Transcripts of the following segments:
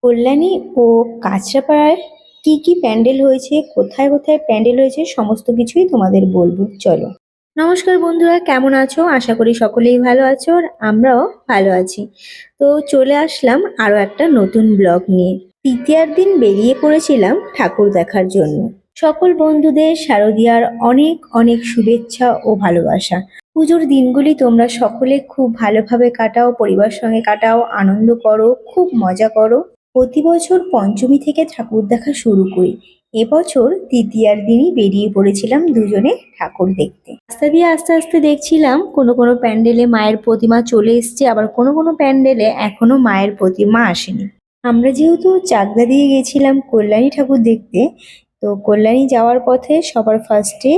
কল্যাণী ও কাঁচরাপাড়ায় কি কি প্যান্ডেল হয়েছে, কোথায় কোথায় প্যান্ডেল হয়েছে, সমস্ত কিছুই তোমাদের বলবো, চলো। নমস্কার বন্ধুরা, কেমন আছো? আশা করি সকলেই ভালো আছো আর আমরাও ভালো আছি। তো চলে আসলাম আরো একটা নতুন ব্লগ নিয়ে। তৃতীয়ার দিন বেরিয়ে পড়েছিলাম ঠাকুর দেখার জন্য। সকল বন্ধুদের শারদীয়ার অনেক অনেক শুভেচ্ছা ও ভালোবাসা। পুজোর দিনগুলি তোমরা সকলে খুব ভালোভাবে কাটাও, পরিবারের সঙ্গে কাটাও, আনন্দ করো, খুব মজা করো। প্রতি বছর পঞ্চমী থেকে ঠাকুর দেখা শুরু করি। এবছর তৃতীয়ার দিনই বেরিয়ে পড়েছিলাম দুজনে ঠাকুর দেখতে। রাস্তা দিয়ে আস্তে আস্তে দেখছিলাম কোনো কোনো প্যান্ডেলে মায়ের প্রতিমা চলে এসছে, আবার কোনো কোনো প্যান্ডেলে এখনো মায়ের প্রতিমা আসেনি। আমরা যেহেতু চাকদা দিয়ে গেছিলাম কল্যাণী ঠাকুর দেখতে, তো কল্যাণী যাওয়ার পথে সবার ফার্স্টে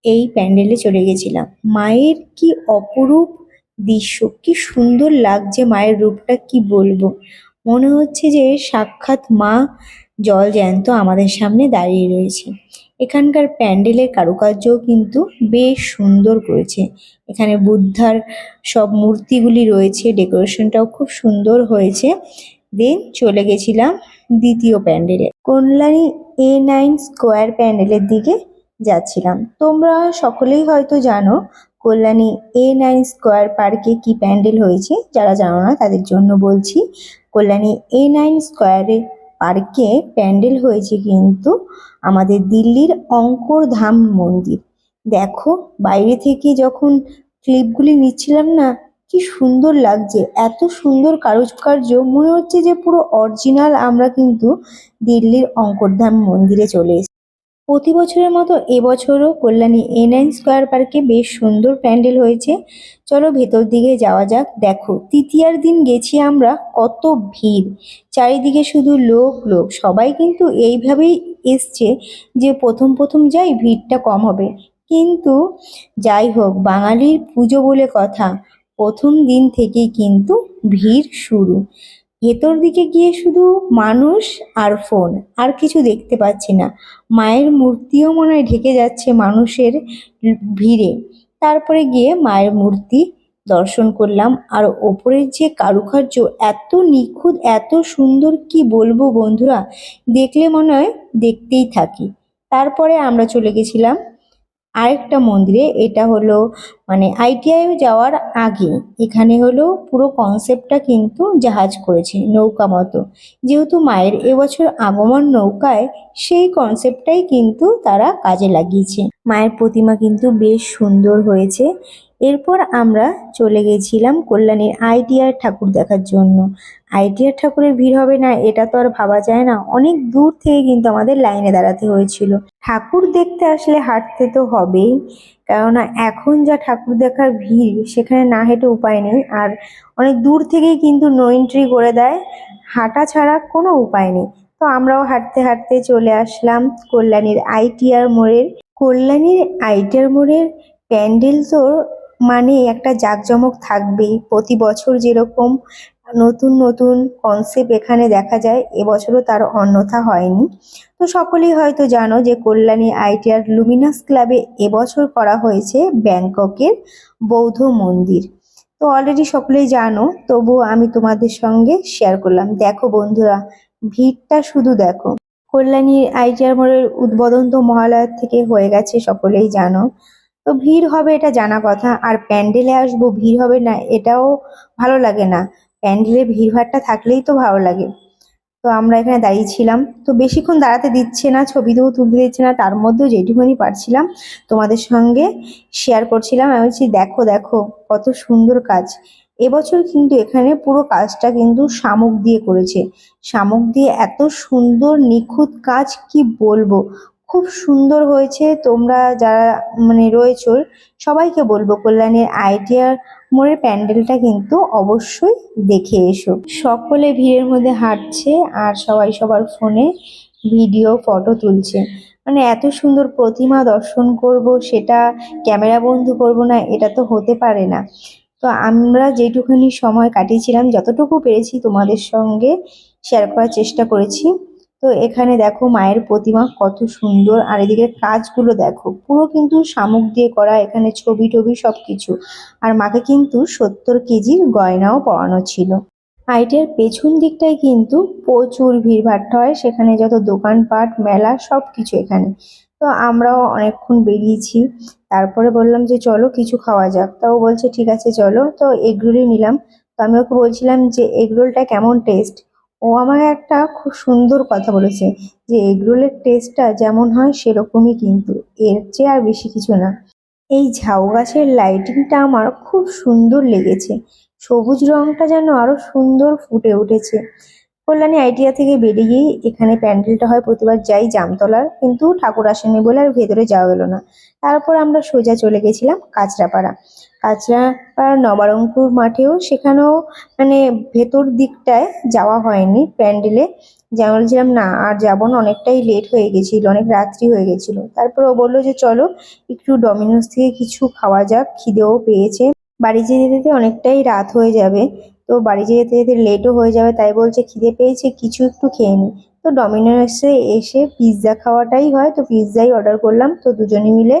এই প্যান্ডেলে চলে গেছিলাম। মায়ের কি অপরূপ দৃশ্য, কি সুন্দর লাগছে মায়ের রূপটা, কি বলবো। মনে হচ্ছে যে সাক্ষাৎ মা জল জ্যান্ত আমাদের সামনে দাঁড়িয়ে রয়েছে। এখানকার প্যান্ডেলের কারুকার্যও কিন্তু বেশ সুন্দর করেছে। এখানে বুদ্ধার সব মূর্তিগুলি রয়েছে, ডেকোরেশনটাও খুব সুন্দর হয়েছে। দেন চলে গেছিলাম দ্বিতীয় প্যান্ডেলে, কল্যাণী A9 স্কোয়ার প্যান্ডেলের দিকে যাচ্ছিলাম। তোমরা সকলেই হয়তো জানো কল্যাণী A9 স্কোয়ার পার্কে কি প্যান্ডেল হয়েছে। যারা জানো না তাদের জন্য বলছি, কল্যাণী A9 স্কোয়ারে পার্কে প্যান্ডেল হয়েছে কিন্তু আমাদের দিল্লির অঙ্করধাম মন্দির। দেখো, বাইরে থেকে যখন ক্লিপগুলি নিচ্ছিলাম না, কি সুন্দর লাগছে, এত সুন্দর কারুকার্য, মনে হচ্ছে যে পুরো অরিজিনাল আমরা কিন্তু দিল্লির অঙ্করধাম মন্দিরে চলে এসেছি। প্রতি বছরের মতো এবছরও কল্যাণী A9 স্কোয়ার পার্কে বেশ সুন্দর প্যান্ডেল হয়েছে। চলো ভেতর দিকে যাওয়া যাক। দেখো, তৃতীয়ার দিন গেছি আমরা, কত ভিড়, চারিদিকে শুধু লোক লোক। সবাই কিন্তু এইভাবেই এসছে যে প্রথম প্রথম যাই, ভিড়টা কম হবে। কিন্তু যাই হোক, বাঙালির পুজো বলে কথা, প্রথম দিন থেকেই কিন্তু ভিড় শুরু। ভেতর দিকে গিয়ে শুধু মানুষ আর ফোন, আর কিছু দেখতে পাচ্ছি না। মায়ের মূর্তিও মনে হয় ঢেকে যাচ্ছে মানুষের ভিড়ে। তারপরে গিয়ে মায়ের মূর্তি দর্শন করলাম। আর ওপরের যে কারুকার্য এত নিখুঁত, এত সুন্দর, কি বলবো বন্ধুরা, দেখলে মনে হয় দেখতেই থাকি। তারপরে আমরা চলে গেছিলাম আরেকটা মন্দিরে। এটা হলো মানে ITI যাওয়ার আগে। এখানে হলো পুরো কনসেপ্টটা কিন্তু জাহাজ করেছে, নৌকা মতো। যেহেতু মায়ের এবছর আগমন নৌকায়, সেই কনসেপ্টটাই কিন্তু তারা কাজে লাগিয়েছে। মায়ের প্রতিমা কিন্তু বেশ সুন্দর হয়েছে। এরপর আমরা চলে গেছিলাম কল্যাণীর ITR ঠাকুর দেখার জন্য। ITR ঠাকুরের ভিড় হবে না এটা তো আর ভাবা যায় না। অনেক দূর থেকে কিন্তু আমাদের লাইনে দাঁড়াতে হয়েছিল। ঠাকুর দেখতে আসলে হাঁটতে তো হবেই, কেননা এখন যা ঠাকুর দেখার ভিড়, সেখানে না হেঁটে উপায় নেই। আর অনেক দূর থেকেই কিন্তু নো এন্ট্রি করে দেয়, হাঁটা ছাড়া কোনো উপায় নেই। তো আমরাও হাঁটতে হাঁটতে চলে আসলাম কল্যাণীর ITR মোড়ের। কল্যাণীর ITR মোড়ের প্যান্ডেল তো মানে একটা জাঁকজমক থাকবেই। প্রতি বছর যেরকম নতুন নতুন কনসেপ্ট এখানে দেখা যায়, এবছরও তার অন্যথা হয়নি। তো সকলেই হয়তো জানো যে কল্যাণী ITR লুমিনাস ক্লাবে এবছর করা হয়েছে ব্যাংককের বৌদ্ধ মন্দির। তো অলরেডি সকলেই জানো, তবুও আমি তোমাদের সঙ্গে শেয়ার করলাম। দেখো বন্ধুরা, ভিড়টা শুধু দেখো। কল্যাণীর ITR মোড়ের উদ্বোধন তো মহালয়ার থেকে হয়ে গেছে, সকলেই জানো। তো ভিড় হবে এটা জানা কথা, আর প্যান্ডেলে আসবো ভিড় হবে না এটাও ভালো লাগে না। প্যান্ডেলে ভিড়ভাট্টা থাকলেই তো ভালো লাগে। তো আমরা এখানে দাঁড়িয়েছিলাম, তো বেশিক্ষণ দাঁড়াতে দিচ্ছে না, ছবিতেও তুলতে দিচ্ছে না। তার মধ্যেও যেটুকুনি পারছিলাম তোমাদের সঙ্গে শেয়ার করছিলাম। আমি বলছি দেখো দেখো কত সুন্দর কাজ। এবছর কিন্তু এখানে পুরো কাজটা কিন্তু শামুক দিয়ে করেছে। শামুক দিয়ে এত সুন্দর নিখুঁত কাজ, কি বলবো, খুব সুন্দর হয়েছে। তোমরা যারা মানে রয়েছো, সবাইকে বলবো কল্যাণীর ITR মোড়ের প্যান্ডেলটা কিন্তু অবশ্যই দেখে এসো। সকলে ভিড়ের মধ্যে হাঁটছে আর সবাই সবার ফোনে ভিডিও ফটো তুলছে। মানে এত সুন্দর প্রতিমা দর্শন করব, সেটা ক্যামেরা বন্ধ করব না, এটা তো হতে পারে না। তো আমরা যেটুকুনি সময় কাটিয়েছিলাম, যতটুকু পেরেছি তোমাদের সঙ্গে শেয়ার করার চেষ্টা করেছি। তো এখানে দেখো মায়ের প্রতিমা কত সুন্দর, আর এদিকে কাজগুলো দেখো, পুরো কিন্তু শামুক দিয়ে করা। এখানে ছবি টবি সবকিছু। আর মাকে কিন্তু 70 কেজির গয়নাও পরানো ছিল। আইটিআর পেছন দিকটায় কিন্তু প্রচুর ভিড়ভাট্টা হয়, সেখানে যত দোকানপাট মেলা সব কিছু এখানে। তো আমরাও অনেকক্ষণ বেরিয়েছি, তারপরে বললাম যে চলো কিছু খাওয়া যাক। তা ও বলছে ঠিক আছে চলো, তো এগরোলই নিলাম। তো আমি ওকে বলছিলাম যে এগরোলটা কেমন টেস্ট। ও আমাকে একটা খুব সুন্দর কথা বলেছে যে এগরোলের টেস্টটা যেমন হয় সেরকমই, কিন্তু এর চেয়ে আর বেশি কিছু না। এই ঝাউ গাছের লাইটিংটা আমার খুব সুন্দর লেগেছে, সবুজ রংটা যেন আরো সুন্দর ফুটে উঠেছে। কল্যাণী আইটিআই থেকে বেরিয়েই এখানে প্যান্ডেলটা হয়, প্রতিবার যাই জামতলার, কিন্তু ঠাকুর আসেনি বলে আর ভেতরে যাওয়া গেল না। তারপর আমরা সোজা চলে গেছিলাম কাঁচরাপাড়া। কাঁচরাপাড়ার নবরঙ্গপুর মাঠেও, সেখানেও মানে ভেতর দিকটায় যাওয়া হয়নি প্যান্ডেলে। যা বলছিলাম না আর যাবো না, অনেকটাই লেট হয়ে গেছিল, অনেক রাত্রি হয়ে গেছিল। তারপর ও বললো যে চলো একটু ডমিনোস থেকে কিছু খাওয়া যাক, খিদেও পেয়েছে, বাড়ি যেতে যেতে অনেকটাই রাত হয়ে যাবে। তো বাড়ি যেতে যেতে লেটও হয়ে যাবে, তাই বলছে খিদে পেয়েছে কিছু একটু খেয়ে নি। তো ডমিনোসে এসে পিৎজা খাওয়াটাই হয়, তো পিৎজাই অর্ডার করলাম, তো দুজনে মিলে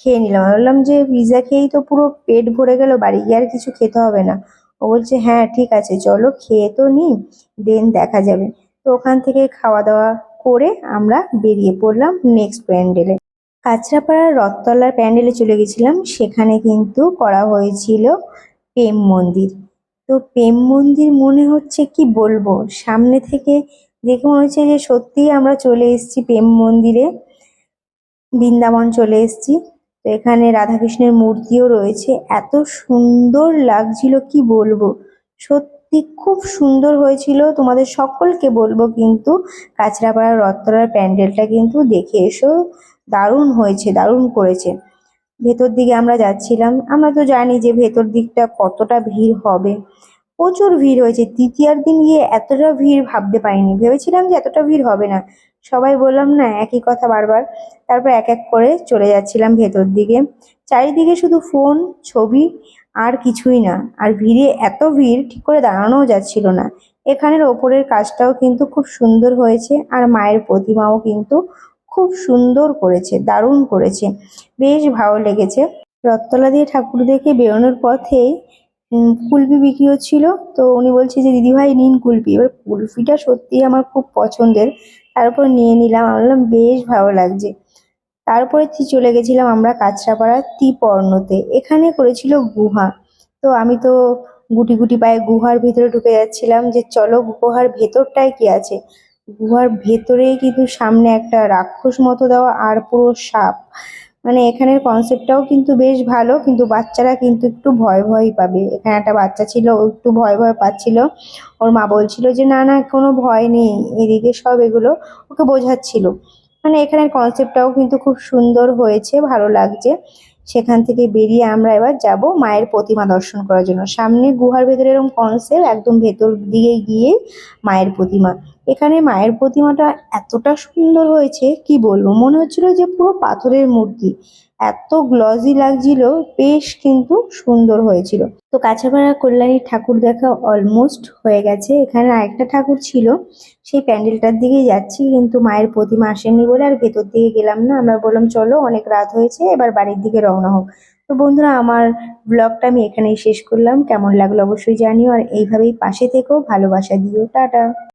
খেয়ে নিলাম। আমি বললাম যে পিৎজা খেয়েই তো পুরো পেট ভরে গেল, বাড়ি গিয়ে আর কিছু খেতে হবে না। ও বলছে হ্যাঁ ঠিক আছে চলো খেয়ে তো নি, দেন দেখা যাবে। তো ওখান থেকে খাওয়া দাওয়া করে আমরা বেরিয়ে পড়লাম নেক্সট প্যান্ডেলে। কাঁচরাপাড়ার রথতলার প্যান্ডেলে চলে গেছিলাম, সেখানে কিন্তু করা হয়েছিল প্রেম মন্দির। তো প্রেম মন্দির মনে হচ্ছে কি বলবো, সামনে থেকে দেখে মনে হচ্ছে যে সত্যিই আমরা চলে এসেছি প্রেম মন্দিরে, বৃন্দাবন চলে এসেছি। তো এখানে রাধাকৃষ্ণের মূর্তিও রয়েছে, এত সুন্দর লাগছিল কি বলবো, সত্যি খুব সুন্দর হয়েছিল। তোমাদের সকলকে বলবো কিন্তু কাঁচরাপাড়ার রথতলার প্যান্ডেলটা কিন্তু দেখে এসো, দারুণ হয়েছে, দারুণ করেছে। ভেতর দিকে আমরা যাচ্ছিলাম, আমরা তো জানি যে ভেতর দিকটা কতটা ভিড় হবে, প্রচুর ভিড় হয়েছে। তৃতীয়ার দিন গিয়ে এতটা ভিড় ভাবতে পারিনি, ভেবেছিলাম যে এতটা ভিড় হবে না। সবাই বললাম না একই কথা বারবার। তারপর এক এক করে চলে যাচ্ছিলাম ভেতর দিকে, চারিদিকে শুধু ফোন, ছবি, আর কিছুই না। আর ভিড়ে এত ভিড় ঠিক করে দাঁড়ানোও যাচ্ছিল না। এখানের ওপরের কাজটাও কিন্তু খুব সুন্দর হয়েছে, আর মায়ের প্রতিমাও কিন্তু খুব সুন্দর করেছে, দারুণ করেছে, বেশ ভালো লেগেছে। রথতলা দিয়ে ঠাকুর দেখে বেরোনোর পথেই কুলফি বিক্রি হচ্ছিল। তো উনি বলছে যে দিদিভাই নিন কুলফি। এবার কুলফিটা সত্যিই আমার খুব পছন্দের, তারপর নিয়ে নিলাম। আমি বললাম বেশ ভালো লাগছে। তারপরে চলে গেছিলাম আমরা কাঁচরাপাড়ার ত্রিপর্ণতে, এখানে করেছিল গুহা। তো আমি তো গুটি গুটি পায়ে গুহার ভিতরে ঢুকে যাচ্ছিলাম যে চলো গুহার ভেতরটায় কি আছে। গুহার ভেতরে কিন্তু সামনে একটা রাক্ষস মতো দেওয়া, আর পুরো সাপ। মানে এখানের কনসেপ্টটাও কিন্তু বেশ ভালো, কিন্তু বাচ্চারা কিন্তু একটু ভয় ভয়ই পাবে। এখানে একটা বাচ্চা ছিল, ও একটু ভয় ভয় পাচ্ছিল। ওর মা বলছিল যে না না কোনো ভয় নেই, এদিকে সব এগুলো, ওকে বোঝাচ্ছিল। মানে এখানের কনসেপ্টটাও কিন্তু খুব সুন্দর হয়েছে, ভালো লাগছে। সেখান থেকে বেরিয়ে আমরা এবার যাব মায়ের প্রতিমা দর্শন করার জন্য। সামনে গুহার ভেতরে এরকম কনসেপ্ট, একদম ভেতর দিকে গিয়ে মায়ের প্রতিমা। এখানে মায়ের প্রতিমাটা এতটা সুন্দর হয়েছে কি বলবো, মনে হচ্ছিল যে পুরো পাথরের মূর্তি, এত গ্লজি লাগছিল, বেশ কিন্তু সুন্দর হয়েছিল। তো কাছাপাড়া কল্যাণীর ঠাকুর দেখা অলমোস্ট হয়ে গেছে। এখানে আরেকটা ঠাকুর ছিল, সেই প্যান্ডেলটার দিকেই যাচ্ছি, কিন্তু মায়ের প্রতিমা আসেনি বলে আর ভেতর দিকে গেলাম না। আমরা বললাম চলো অনেক রাত হয়েছে, এবার বাড়ির দিকে রওনা হোক। তো বন্ধুরা আমার ব্লগটা আমি এখানেই শেষ করলাম, কেমন লাগলো অবশ্যই জানিও, আর এইভাবেই পাশে থেকেও ভালোবাসা দিও, টাটা।